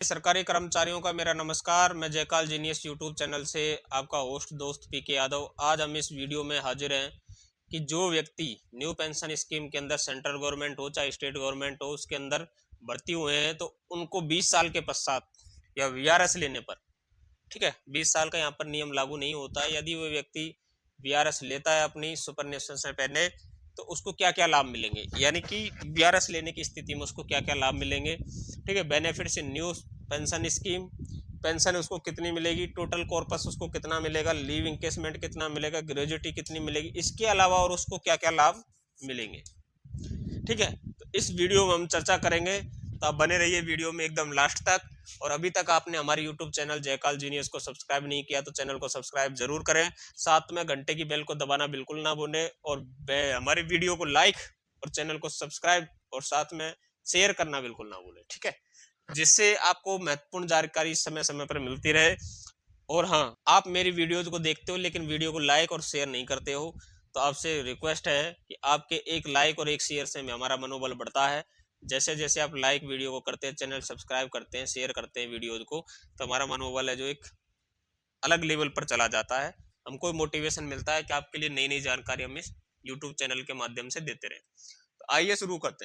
सरकारी कर्मचारियों का मेरा नमस्कार। मैं जयकाल जीनियस यूट्यूब चैनल से आपका होस्ट दोस्त पीके यादव। आज हम इस वीडियो में हाजिर हैं कि जो व्यक्ति न्यू पेंशन स्कीम के अंदर सेंट्रल गवर्नमेंट हो चाहे स्टेट गवर्नमेंट हो उसके अंदर भर्ती हुए हैं तो उनको 20 साल के पश्चात या वीआरएस लेने पर, ठीक है, 20 साल का यहाँ पर नियम लागू नहीं होता है। यदि वो व्यक्ति वीआरएस लेता है अपनी सुपरनेशन से पहले तो उसको क्या क्या लाभ मिलेंगे, यानी कि वीआरएस लेने की स्थिति में उसको क्या क्या लाभ मिलेंगे। ठीक है, benefits in new pension scheme, pension उसको कितनी मिलेगी, टोटल कॉर्पस उसको कितना मिलेगा, लीव इंकेसमेंट कितना मिलेगा, ग्रेजुटी कितनी मिलेगी, इसके अलावा और उसको क्या क्या लाभ मिलेंगे। ठीक है, तो इस वीडियो में हम चर्चा करेंगे, तो आप बने रहिए वीडियो में एकदम लास्ट तक। और अभी तक आपने हमारे यूट्यूब चैनल जयकाल जीनियस को सब्सक्राइब नहीं किया तो चैनल को सब्सक्राइब जरूर करें, साथ में घंटे की बेल को दबाना बिल्कुल ना भूलें और हमारी वीडियो को लाइक और चैनल को सब्सक्राइब और साथ में शेयर करना बिल्कुल ना भूलें। ठीक है, जिससे आपको महत्वपूर्ण जानकारी समय समय पर मिलती रहे। और हाँ, आप मेरी वीडियोज को देखते हो लेकिन वीडियो को लाइक और शेयर नहीं करते हो, तो आपसे रिक्वेस्ट है कि आपके एक लाइक और एक शेयर से हमारा मनोबल बढ़ता है। जैसे जैसे आप लाइक वीडियो को करते हैं, चैनल सब्सक्राइब करते हैं, शेयर करते हैं वीडियोज को, तो हमारा मनोबल है जो एक अलग लेवल पर चला जाता है। हमको मोटिवेशन मिलता है कि आपके लिए नई नई जानकारी हम इस यूट्यूब चैनल के माध्यम से देते रहे। तो आइए शुरू करते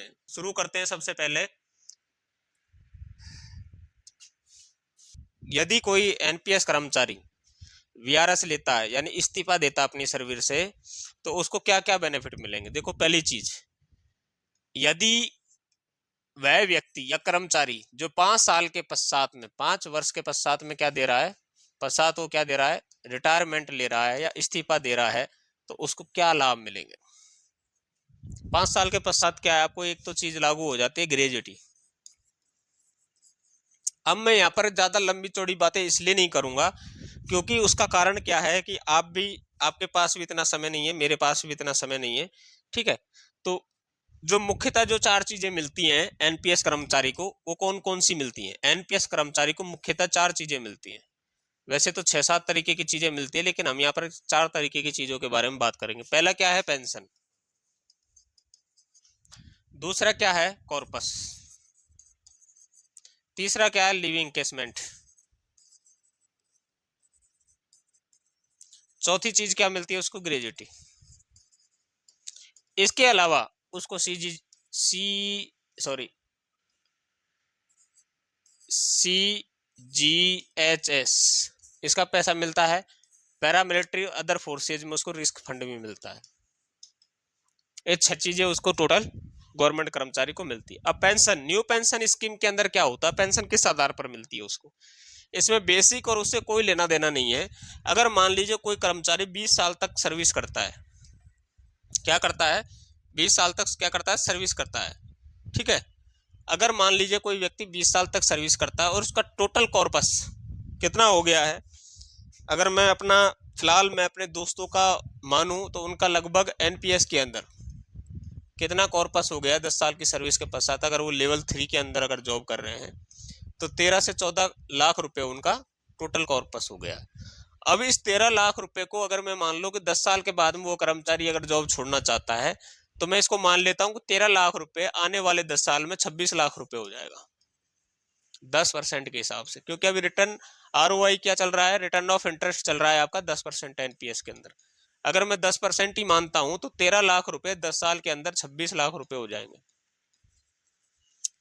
हैं। सबसे पहले, यदि कोई एनपीएस कर्मचारी वीआरएस लेता है यानी इस्तीफा देता है अपनी सर्विस से, तो उसको क्या क्या बेनिफिट मिलेंगे। देखो, पहली चीज, यदि वह व्यक्ति या कर्मचारी जो 5 साल के पश्चात में 5 वर्ष के पश्चात में क्या दे रहा है, पश्चात वो क्या दे रहा है, रिटायरमेंट ले रहा है या इस्तीफा दे रहा है, तो उसको क्या लाभ मिलेंगे। 5 साल के पश्चात क्या है, आपको एक तो चीज लागू हो जाती है, ग्रेजुटी। अब मैं यहाँ पर ज्यादा लंबी चौड़ी बातें इसलिए नहीं करूंगा क्योंकि उसका कारण क्या है कि आपके पास भी इतना समय नहीं है, मेरे पास भी इतना समय नहीं है। ठीक है, तो जो मुख्यतः जो 4 चीजें मिलती हैं एनपीएस कर्मचारी को, वो कौन कौन सी मिलती हैं। एनपीएस कर्मचारी को मुख्यतः 4 चीजें मिलती हैं। वैसे तो 6-7 तरीके की चीजें मिलती है, लेकिन हम यहाँ पर 4 तरीके की चीजों के बारे में बात करेंगे। पहला क्या है, पेंशन। दूसरा क्या है, कॉर्पस। तीसरा क्या है, लिविंग इंकेसमेंट। चौथी चीज क्या मिलती है उसको, ग्रेजुटी। इसके अलावा उसको CGHS इसका पैसा मिलता है। पैरामिलिट्री अदर फोर्सेज में उसको रिस्क फंड भी मिलता है। ये 6 चीजें उसको टोटल गवर्नमेंट कर्मचारी को मिलती है। अब पेंशन, न्यू पेंशन स्कीम के अंदर क्या होता है, पेंशन किस आधार पर मिलती है उसको। इसमें बेसिक और उससे कोई लेना देना नहीं है। अगर मान लीजिए कोई कर्मचारी 20 साल तक सर्विस करता है, क्या करता है, 20 साल तक क्या करता है, सर्विस करता है। ठीक है, अगर मान लीजिए कोई व्यक्ति 20 साल तक सर्विस करता है और उसका टोटल कॉर्पस कितना हो गया है, अगर मैं फिलहाल मैं अपने दोस्तों का मानूं तो उनका लगभग एनपीएस के अंदर कितना कॉर्पस हो गया 10 साल की सर्विस के पश्चात, अगर वो लेवल 3 के अंदर अगर जॉब कर रहे हैं तो 13 से 14 लाख रुपए उनका टोटल कॉर्पस हो गया। अब इस 13 लाख रुपए को अगर मैं मान लो कि 10 साल के बाद में वो कर्मचारी अगर जॉब छोड़ना चाहता है, तो मैं इसको मान लेता हूं कि 13 लाख रुपए आने वाले 10 साल में 26 लाख रुपए हो जाएगा 10% के हिसाब से, क्योंकि अभी रिटर्न आरओआई क्या चल रहा है, रिटर्न ऑफ इंटरेस्ट चल रहा है आपका 10% एनपीएस के अंदर। अगर मैं 10% ही मानता हूं तो 13 लाख रुपए 10 साल के अंदर 26 लाख रुपए हो जाएंगे,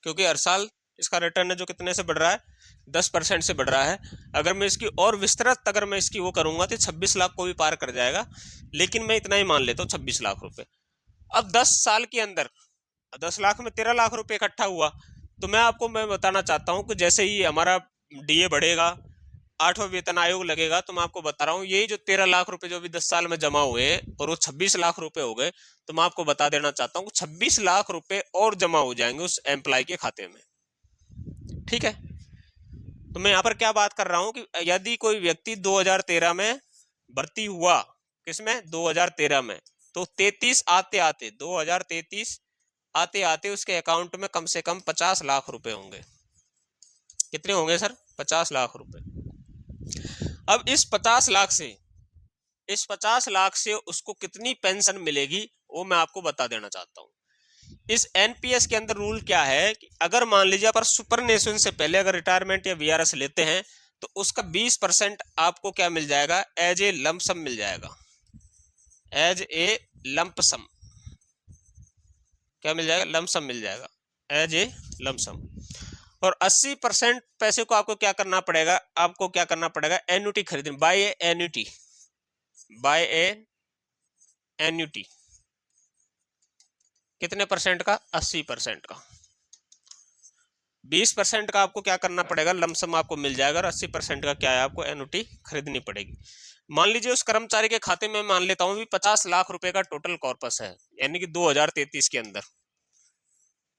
क्योंकि हर साल इसका रिटर्न है जो कितने से बढ़ रहा है, 10% से बढ़ रहा है। अगर मैं इसकी और विस्तृत अगर मैं इसकी वो करूंगा तो 26 लाख को भी पार कर जाएगा, लेकिन मैं इतना ही मान लेता हूँ 26 लाख रुपए। अब 10 साल के अंदर 10 लाख में 13 लाख रुपए इकट्ठा हुआ, तो मैं बताना चाहता हूँ कि जैसे ही हमारा डीए बढ़ेगा, 8वां वेतन आयोग लगेगा, तो मैं आपको बता रहा हूँ यही जो 13 लाख रुपए जो अभी 10 साल में जमा हुए और वो 26 लाख रुपए हो गए, तो मैं आपको बता देना चाहता हूँ 26 लाख रुपए और जमा हो जाएंगे उस एम्प्लॉय के खाते में। ठीक है, तो मैं यहाँ पर क्या बात कर रहा हूँ कि यदि कोई व्यक्ति 2013 में भर्ती हुआ, किसमें, 2013 में, तो 2033 आते आते उसके अकाउंट में कम से कम 50 लाख रुपए होंगे। कितने होंगे सर, 50 लाख रुपए। अब इस 50 लाख से उसको कितनी पेंशन मिलेगी वो मैं आपको बता देना चाहता हूँ। इस एनपीएस के अंदर रूल क्या है कि अगर मान लीजिए आप सुपरनेशन से पहले अगर रिटायरमेंट या वीआरएस लेते हैं तो उसका 20% आपको क्या मिल जाएगा, एज ए लंप सम मिल जाएगा, एज ए लंप सम। क्या मिल जाएगा, लंप सम मिल जाएगा, एज ए लंप सम। और 80% पैसे को आपको क्या करना पड़ेगा, आपको क्या करना पड़ेगा, एन्युटी खरीदनी, बाय ए एन्युटी, बाय ए एन्युटी। कितने परसेंट का, 80% का। 20% का आपको क्या करना पड़ेगा, लमसम आपको मिल जाएगा, और 80% का क्या है, आपको एन्युटी खरीदनी पड़ेगी। मान लीजिए उस कर्मचारी के खाते में मान लेता हूं भी 50 लाख रुपए का टोटल कॉर्पस है, यानी कि 2033 के अंदर।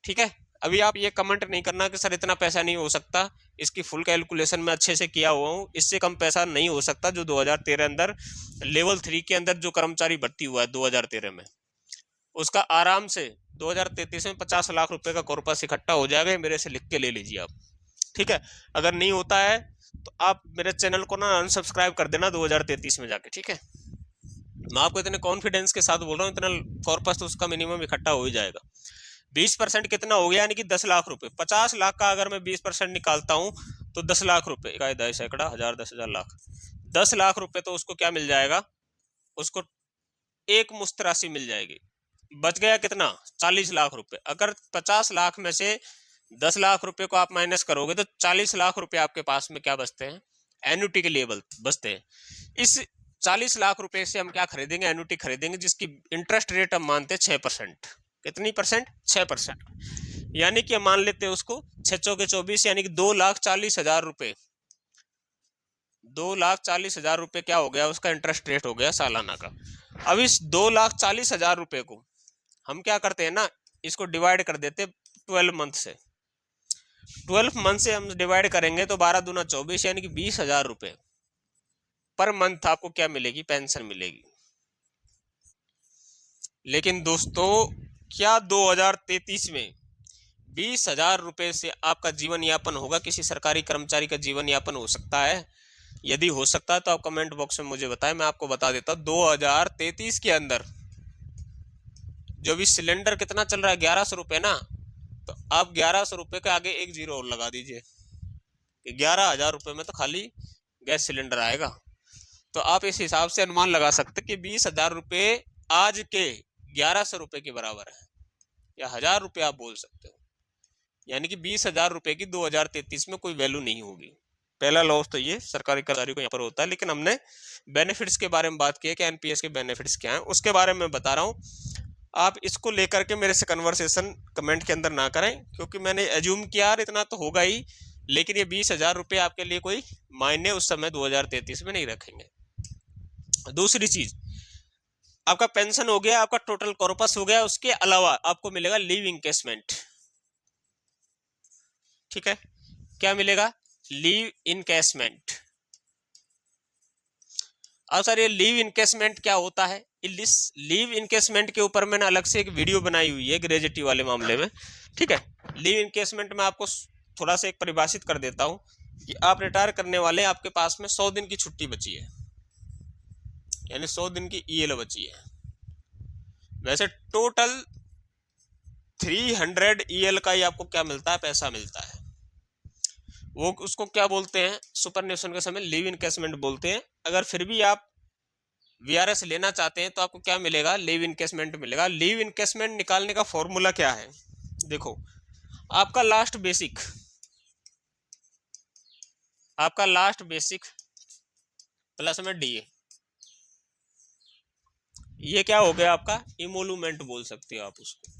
ठीक है, अभी आप ये कमेंट नहीं करना कि सर इतना पैसा नहीं हो सकता, इसकी फुल कैलकुलेशन मैं अच्छे से किया हुआ हूँ, इससे कम पैसा नहीं हो सकता। जो 2013 अंदर लेवल 3 के अंदर जो कर्मचारी भर्ती हुआ है 2013 में, उसका आराम से 2033 में 50 लाख रुपए का कॉर्पस इकट्ठा हो जाएगा। मेरे से लिख के ले लीजिए आप, ठीक है। अगर नहीं होता है तो आप मेरे चैनल को ना अनसब्सक्राइब कर देना 2033 में जाके, ठीक है। मैं आपको इतने कॉन्फिडेंस के साथ बोल रहा हूँ, इतना कॉर्पस तो उसका मिनिमम इकट्ठा हो ही जाएगा। 20% कितना हो गया, यानी कि 10 लाख रुपए। 50 लाख का अगर मैं 20% निकालता हूँ तो 10 लाख रुपए, इकाई, दहाई, सैकड़ा, हजार, 10,000, लाख, 10 लाख रुपए तो उसको क्या मिल जाएगा, उसको एक मुश्त राशि मिल जाएगी। बच गया कितना, 40 लाख रुपए। अगर 50 लाख में से 10 लाख रुपए को आप माइनस करोगे तो 40 लाख रुपए आपके पास में क्या बचते हैं, एन्युटी के लिए बचते हैं। इस 40 लाख रुपए से हम क्या खरीदेंगे, एन्युटी खरीदेंगे, जिसकी इंटरेस्ट रेट हम मानते हैं 6%। कितनी परसेंट, 6%। यानी कि मान लेते हैं उसको 6 चौके 24, यानी कि 2,40,000 रुपए, 2,40,000 रुपए क्या हो गया, उसका इंटरेस्ट रेट हो गया सालाना का। अब इस 2,40,000 रुपए को हम क्या करते हैं ना, इसको डिवाइड कर देते 12 मंथ से। 12 मंथ से हम डिवाइड करेंगे तो 12 दूना 24, यानी कि 20,000 रुपए पर मंथ आपको क्या मिलेगी, पेंशन मिलेगी। लेकिन दोस्तों क्या 2033 में 20,000 रुपए से आपका जीवन यापन होगा, किसी सरकारी कर्मचारी का जीवन यापन हो सकता है? यदि हो सकता है तो आप कमेंट बॉक्स में मुझे बताएं, मैं आपको बता देता हूं। 2033 के अंदर जो भी सिलेंडर कितना चल रहा है, 1100 रुपए ना, तो आप 1100 रुपए के आगे एक जीरो और लगा दीजिए, 11,000 रुपए में तो खाली गैस सिलेंडर आएगा। तो आप इस हिसाब से अनुमान लगा सकते कि 20,000 रुपए आज के 1100 रुपए के बराबर है, या 1,000 रुपए आप बोल सकते हो। यानी कि 20,000 रुपए की 2033 में कोई वैल्यू नहीं होगी। पहला लॉस तो ये सरकारी कर्मचारी को यहाँ पर होता है। लेकिन हमने बेनिफिट्स के बारे में बात की है कि एनपीएस के बेनिफिट्स क्या हैं, उसके बारे में बता रहा हूँ। आप इसको लेकर के मेरे से कन्वर्सेशन कमेंट के अंदर ना करें, क्योंकि मैंने एज्यूम किया यार इतना तो होगा ही, लेकिन ये 20,000 रुपये आपके लिए कोई मायने उस समय 2033 में नहीं रखेंगे। दूसरी चीज, आपका पेंशन हो गया, आपका टोटल कॉर्पस हो गया, उसके अलावा आपको मिलेगा लीव इनकेसमेंट। ठीक है, क्या मिलेगा, लीव इनकेसमेंट। अब सर ये लीव इनकेसमेंट क्या होता है, लीव इनकेसमेंट के ऊपर मैंने अलग से एक वीडियो बनाई हुई है ग्रेजुएटिव वाले मामले में। ठीक है, लीव इनकेसमेंट में आपको थोड़ा सा एक परिभाषित कर देता हूं कि आप रिटायर करने वाले, आपके पास में 100 दिन की छुट्टी बची है, यानी 100 दिन की ईएल बची है। वैसे टोटल 300 ईएल का ही आपको क्या मिलता है, पैसा मिलता है। वो उसको क्या बोलते हैं, सुपरनेशन के समय लीव इनकेसमेंट बोलते हैं। अगर फिर भी आप वीआरएस लेना चाहते हैं तो आपको क्या मिलेगा, लीव इनकेसमेंट मिलेगा। लीव इनकेसमेंट निकालने का फॉर्मूला क्या है, देखो, आपका लास्ट बेसिक, आपका लास्ट बेसिक प्लस में डीए, ये क्या हो गया आपका, इमोलूमेंट बोल सकते हो आप उसको,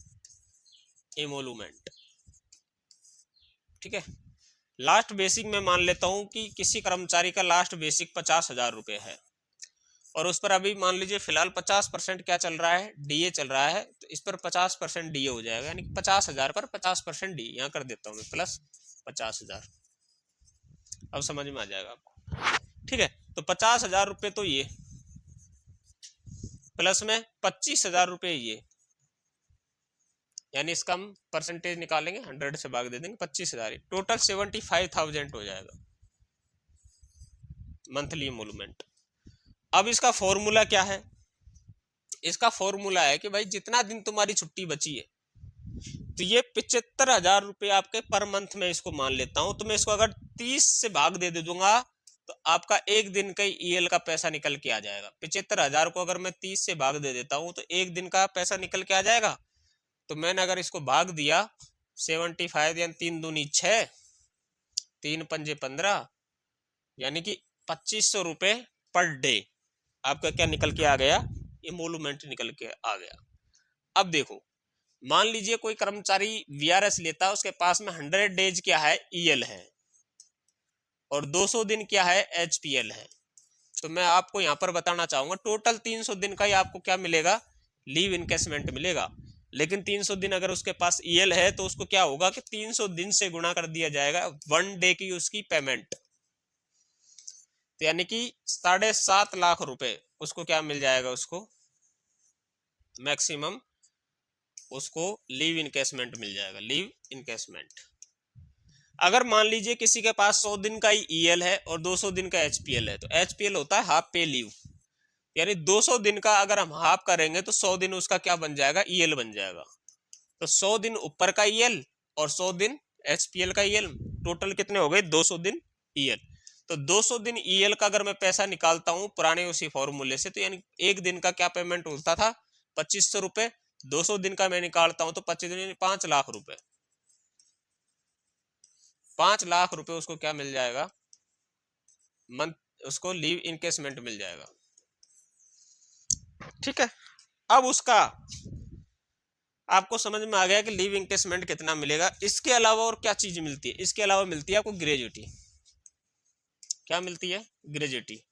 इमोलूमेंट। ठीक है, लास्ट बेसिक में मान लेता हूं कि किसी कर्मचारी का लास्ट बेसिक 50,000 रुपये है, और उस पर अभी मान लीजिए फिलहाल 50% क्या चल रहा है, डीए चल रहा है, तो इस पर 50% डीए हो जाएगा, यानी 50,000 पर 50% डी, यहाँ कर देता हूँ मैं प्लस 50,000। अब समझ में आ जाएगा आपको। ठीक है, तो 50,000 रुपये तो ये, प्लस में 25,000 रुपये ये, यानी इसका हम परसेंटेज निकालेंगे, 100 से भाग दे देंगे, 25,000, टोटल 75,000 हो जाएगा मंथली इमोलमेंट। अब इसका फॉर्मूला क्या है, इसका फॉर्मूला है कि भाई जितना दिन तुम्हारी छुट्टी बची है, तो ये 75,000 रुपये आपके पर मंथ में इसको मान लेता हूं। तो मैं इसको अगर 30 से भाग दे दूंगा तो आपका एक दिन का ईएल का पैसा निकल के आ जाएगा। 75,000 को अगर मैं 30 से भाग दे देता हूं तो एक दिन का पैसा निकल के आ जाएगा। तो मैंने अगर इसको भाग दिया 75 यानी 3 दूनी 6, 3 पंजे 15, यानी कि 2500 रुपये पर डे आपका क्या निकल के आ गया, इमोलूमेंट निकल के आ गया। अब देखो, मान लीजिए कोई कर्मचारी वीआरएस लेता है, उसके पास में 100 डेज क्या है, ईएल है, और 200 दिन क्या है, एचपीएल है। तो मैं आपको यहां पर बताना चाहूंगा टोटल 300 दिन का ही आपको क्या मिलेगा, लीव इनकेसमेंट मिलेगा। लेकिन 300 दिन अगर उसके पास ईएल है तो उसको क्या होगा कि 300 दिन से गुणा कर दिया जाएगा 1 डे की उसकी पेमेंट। तो यानी कि 7.5 लाख रुपए उसको क्या मिल जाएगा, उसको मैक्सिमम उसको लीव इनकेसमेंट मिल जाएगा, लीव इनकेसमेंट। अगर मान लीजिए किसी के पास 100 दिन का ही ईएल है और 200 दिन का एचपीएल है, तो एचपीएल होता है हाफ पे लीव, यानी 200 दिन का अगर हम हाफ करेंगे तो 100 दिन उसका क्या बन जाएगा, ईएल बन जाएगा। तो 100 दिन ऊपर का ईएल और 100 दिन एचपीएल का ईएल, टोटल कितने हो गए, 200 दिन ईएल। तो 200 दिन ईएल का अगर मैं पैसा निकालता हूं पुराने उसी फॉर्मूले से, तो यानी एक दिन का क्या पेमेंट होता था, 2500 रुपए। 200 दिन का मैं निकालता हूं तो 25 दिन 5 लाख रुपए, 5 लाख रुपए उसको क्या मिल जाएगा, मंथ, उसको लीव इनकेसमेंट मिल जाएगा। ठीक है, अब उसका आपको समझ में आ गया कि लीव इनकेसमेंट कितना मिलेगा। इसके अलावा और क्या चीज मिलती है, इसके अलावा मिलती है आपको ग्रेजुटी। क्या मिलती है, ग्रेजुटी।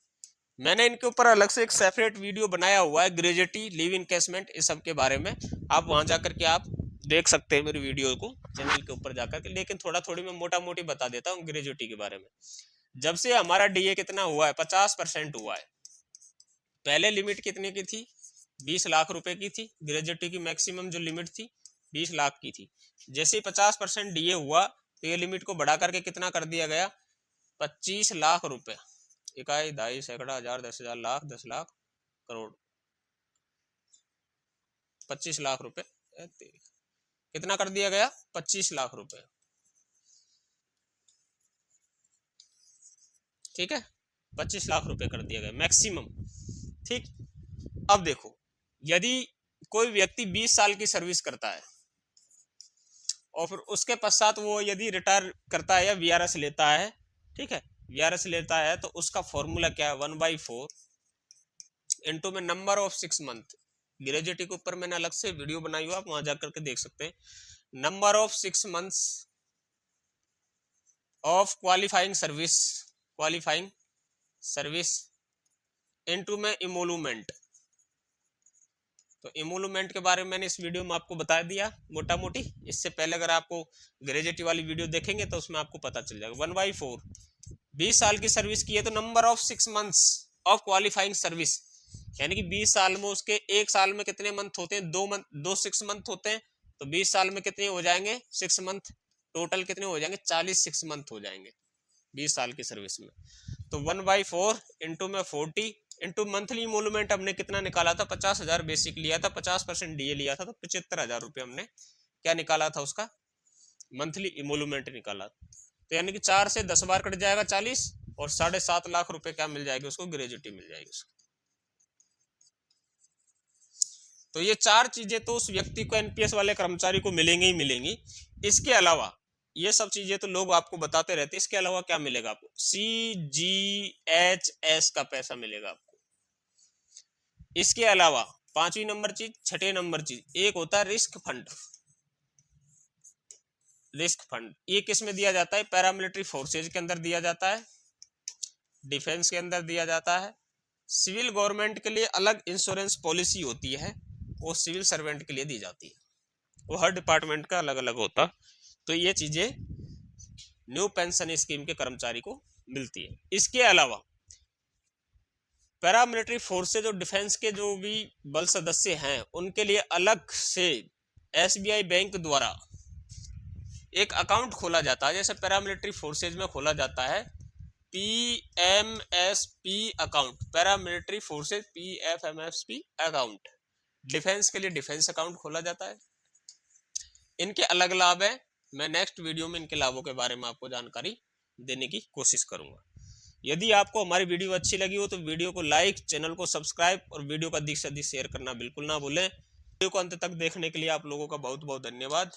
मैंने इनके ऊपर अलग से एक सेपरेट वीडियो बनाया हुआ है, ग्रेजुटी, लीव इनकेसमेंट, इस सब के बारे में। आप वहां जाकर के आप देख सकते हैं मेरी वीडियो को चैनल के ऊपर जाकर के। लेकिन थोड़ा थोड़ी मैं मोटा मोटी बता देता हूँ ग्रेजुटी के बारे में। जब से हमारा डीए कितना हुआ है, 50% हुआ है। पहले लिमिट कितने की थी, 20 लाख रुपए की थी। ग्रेजुटी की मैक्सिमम जो लिमिट थी 20 लाख की थी। जैसे ही 50% डीए हुआ तो ये लिमिट को बढ़ा करके कितना कर दिया गया, 25 लाख रुपए। इकाई, दहाई, सैकड़ा, हजार, 10,000, लाख, 10 लाख, करोड़, 25 लाख रुपए कितना कर दिया गया, 25 लाख रुपए। ठीक है, 25 लाख रुपए कर दिया गया मैक्सिमम। ठीक, अब देखो, यदि कोई व्यक्ति 20 साल की सर्विस करता है और फिर उसके पश्चात वो यदि रिटायर करता है या वीआरएस लेता है, ठीक है, वीआरएस लेता है, तो उसका फॉर्मूला क्या है, 1/4 इंटू में नंबर ऑफ 6 मंथ। ग्रेजुटी के ऊपर मैंने अलग से वीडियो बनाई हुआ, आप वहां जाकर के देख सकते हैं। Number of 6 months of qualifying service into में इमोलूमेंट। तो इमोलूमेंट के बारे में मैंने इस वीडियो में आपको बता दिया मोटा मोटी। इससे पहले अगर आपको ग्रेजुटी वाली वीडियो देखेंगे तो उसमें आपको पता चल जाएगा। 1/4 20 साल की सर्विस की है तो number of 6 months of qualifying service, यानी कि 20 साल में उसके एक साल में कितने मंथ होते हैं, 2 6 मंथ होते हैं। तो 20 साल में कितने हो जाएंगे, 6 मंथ, टोटल कितने हो जाएंगे, 40 6 मंथ हो जाएंगे 20 साल की सर्विस में। तो 1/4 इंटू में 40 इंटू मंथली इमोलूमेंट हमने कितना निकाला था, 50,000 बेसिक लिया था, 50% डीए लिया था, तो 75,000 रुपये हमने क्या निकाला था, उसका मंथली इमोलूमेंट निकाला। तो यानी कि 4 से 10 बार कट जाएगा 40, और 7.5 लाख रुपए क्या मिल जाएगी उसको, ग्रेजुटी मिल जाएगी उसको। तो ये 4 चीजें तो उस व्यक्ति को, एनपीएस वाले कर्मचारी को मिलेंगी ही मिलेंगी। इसके अलावा ये सब चीजें तो लोग आपको बताते रहते हैं, इसके अलावा क्या मिलेगा आपको, CGHS का पैसा मिलेगा आपको। इसके अलावा 5वीं नंबर चीज, 6ठे नंबर चीज, एक होता है रिस्क फंड। रिस्क फंड ये किस में दिया जाता है, पैरामिलिट्री फोर्सेज के अंदर दिया जाता है, डिफेंस के अंदर दिया जाता है। सिविल गवर्नमेंट के लिए अलग इंश्योरेंस पॉलिसी होती है, वो सिविल सर्वेंट के लिए दी जाती है, वो हर डिपार्टमेंट का अलग अलग होता। तो ये चीजें न्यू पेंशन स्कीम के कर्मचारी को मिलती है। इसके अलावा पैरामिलिट्री फोर्सेज और डिफेंस के जो भी बल सदस्य हैं उनके लिए अलग से एसबीआई बैंक द्वारा एक अकाउंट खोला जाता है। जैसे पैरामिलिट्री फोर्सेज में खोला जाता है PMSP account, paramilitary forces PFMSP account. Defence के लिए डिफेंस अकाउंट खोला जाता है, इनके अलग लाभ है, मैं नेक्स्ट वीडियो में इनके लाभों के बारे में आपको जानकारी देने की कोशिश करूंगा। यदि आपको हमारी वीडियो अच्छी लगी हो तो वीडियो को लाइक, चैनल को सब्सक्राइब और वीडियो को अधिक से अधिक शेयर करना बिल्कुल ना भूलें। वीडियो को अंत तक देखने के लिए आप लोगों का बहुत बहुत धन्यवाद।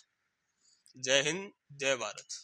जय हिंद, जय भारत।